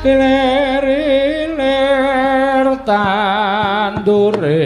Lir tandure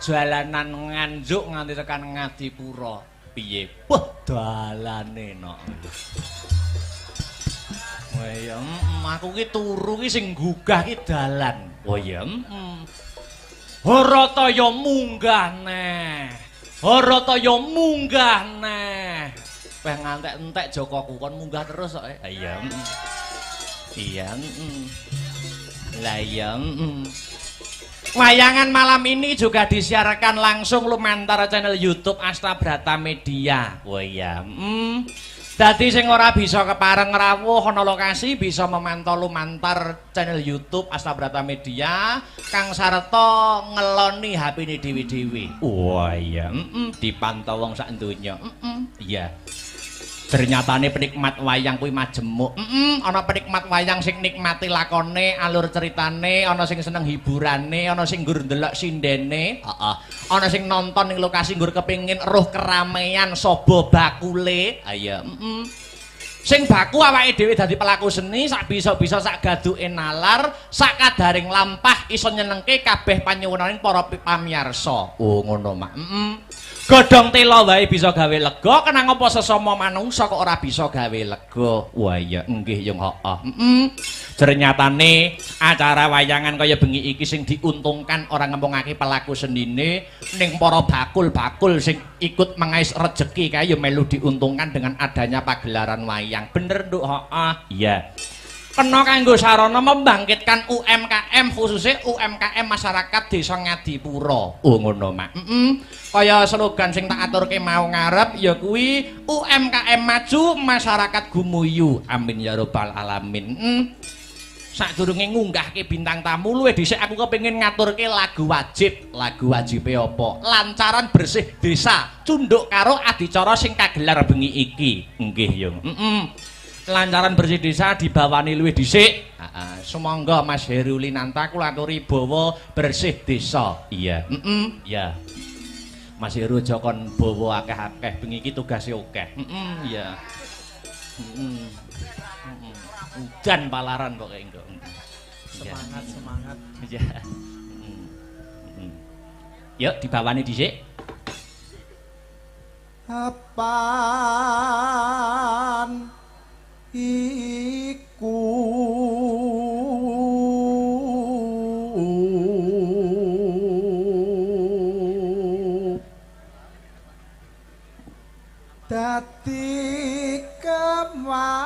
perjalanan nganjuk nganti tekan Ngadipura. Piye? Wah, dalane no. Wah ya, aku ki turu ki sing gugah ki dalan. Oh ya, Harataya munggah neh. Harataya munggah neh. Weh ngantek-entek Jokoku kon munggah terus kok. Iya. Iya. Lah iya. Wayangan malam ini juga disiarkan langsung lumantar channel YouTube Astabrata Media. Wah iya. Dadi sing ora bisa kepareng rawuh ana lokasi bisa memantau lumantar channel YouTube Astabrata Media kang sarta ngeloni HP-ne dewi-dewi. Wah iya. Dipantau wong sak donya. Iya. Ternyatane penikmat wayang kuwi majemuk. Ana penikmat wayang sing nikmati lakone, alur ceritane, ana sing seneng hiburane, ana sing nggur ndelok sindene, ana sing nonton ning lokasi nggur kepengin eruh keramaian sobo bakule. Ayo, Sing baku awake dhewe dadi pelaku seni sak bisa-bisa sak gaduke nalar, sak kadaring lampah iso nyenengke kabeh panyuwunaning para pamirsa. Oh, ngono mak. Godhong tela wae bisa gawe lega, kenang apa sesama manungsa kok ora bisa gawe lega. Wah iya nggih yung Ternyatane acara wayangan kaya bengi iki sing diuntungkan ora ngempungake pelaku senine ning para bakul-bakul sing ikut mengais rejeki kae ya melu diuntungkan dengan adanya pagelaran wayang. Bener nduk, iya. Kena kanggo sarana membangkitkan UMKM khususnya UMKM masyarakat Desa Ngadipura. Oh ngono mak. Kaya slogan sing tak aturke mau ngarep ya kuwi UMKM maju masyarakat gumuyu. Amin ya rabbal alamin. Sadurunge ngunggahke bintang tamu luwih dhisik aku kepengin ngaturke lagu wajib. Lagu wajibe apa? Lancaran bersih desa cunduk karo adicara sing kagelar bengi iki. Nggih yung. Lancaran bersih desa dibawani luwih dhisik. Sumangga Mas Heru Linanta kula aturi bawa bersih desa. Iya. Ya. Mas Heru aja kon bawa akeh-akeh bengi iki tugase akeh. Iya. Udan palaran kok engko. Semangat. Iya. Yuk dibawani dhisik. Apaan iku dadi kewajiban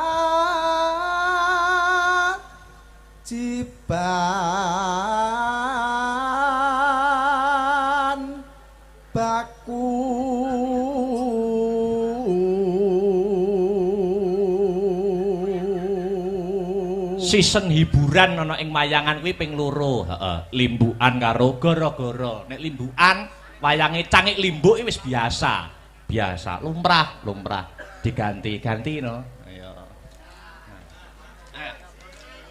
baku season hiburan ana ing wayangan kuwi ping 2, limbukan karo gara-gara. Nek limbukan wayange cangik limbuk wis biasa. Biasa, lumrah diganti-ganti no. Ayo.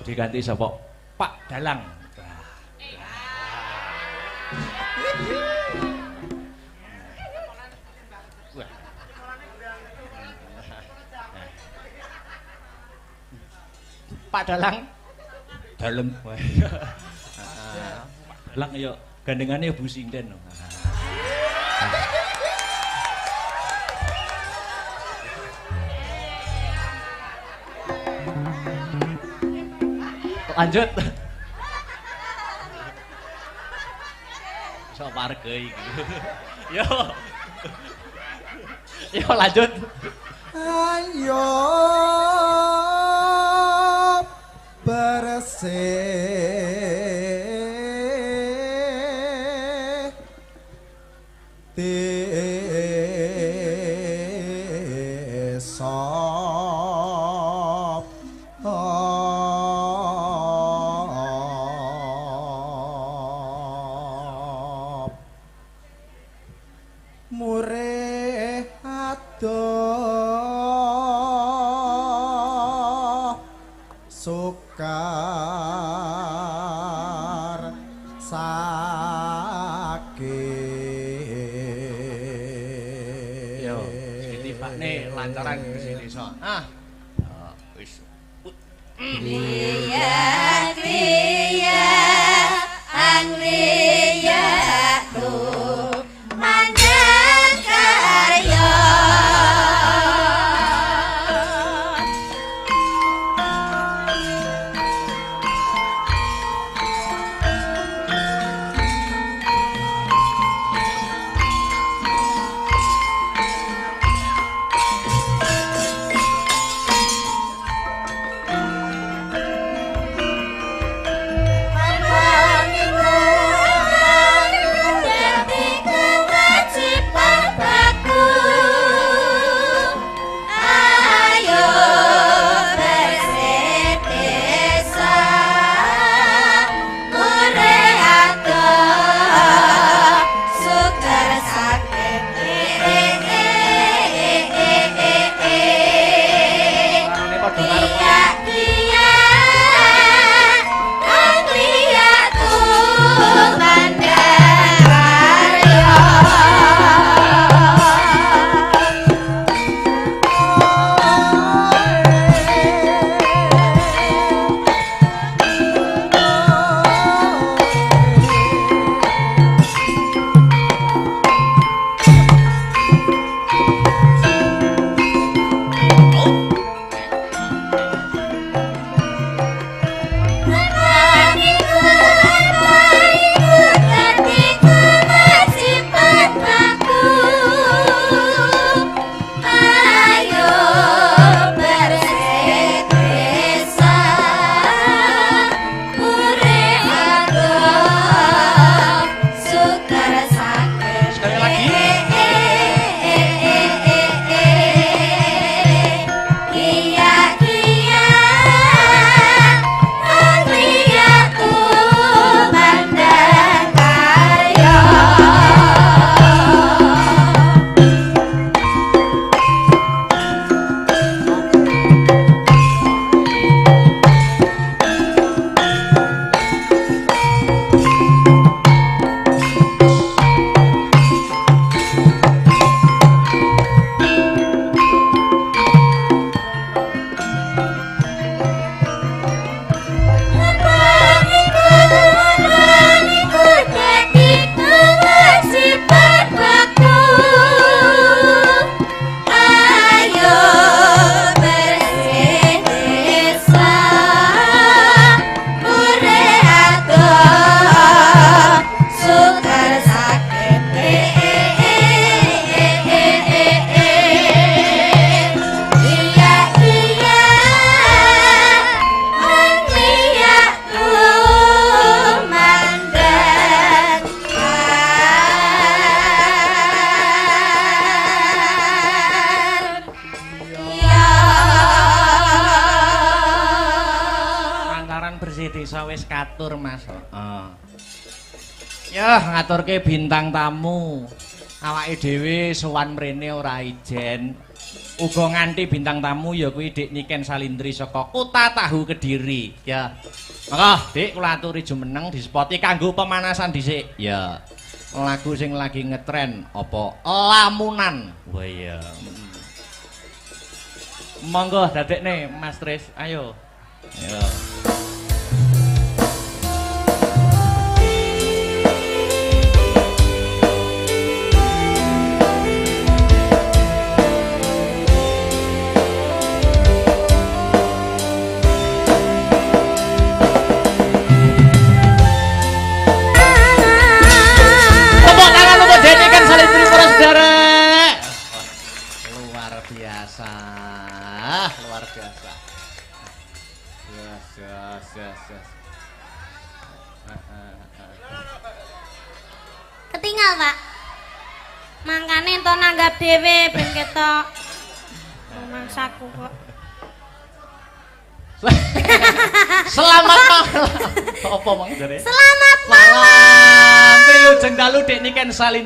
Diganti sapa? Pak Dalang. Pak Dalang dalem. Pak Dalang yo gandengane Bu Sinden. Lanjut. So warga iki. Yo lanjut. Ayo bersih desa murih adoh sukar sakit. Yo, ditibakne lancaran bersih desa. Wis. Kriya kriya angriya tu manjang kaya Apa desa wis katur Mas. Heeh. Yah ngaturke bintang tamu. Awake dhewe sowan mrene ora ijen. Uga nganti bintang tamu ya kuwi Dik Niken Salindri saka Kota Tahu Kediri. Ya. Monggo Dik kula aturi jumeneng dispoti kanggo pemanasan dhisik. Ya. Lagu sing lagi ngetren apa Lamunan. Wah iya. Monggo dadekne Mas Tris, ayo. Ya. Luar biasa. Yes. Ketinggal, Pak. Mangkane ento nanggap dhewe ben ketok. Mangsaku kok. Selamat malam. Apa mang jare? Selamat malam. Wilujeng dalu Dik Niken Salindri.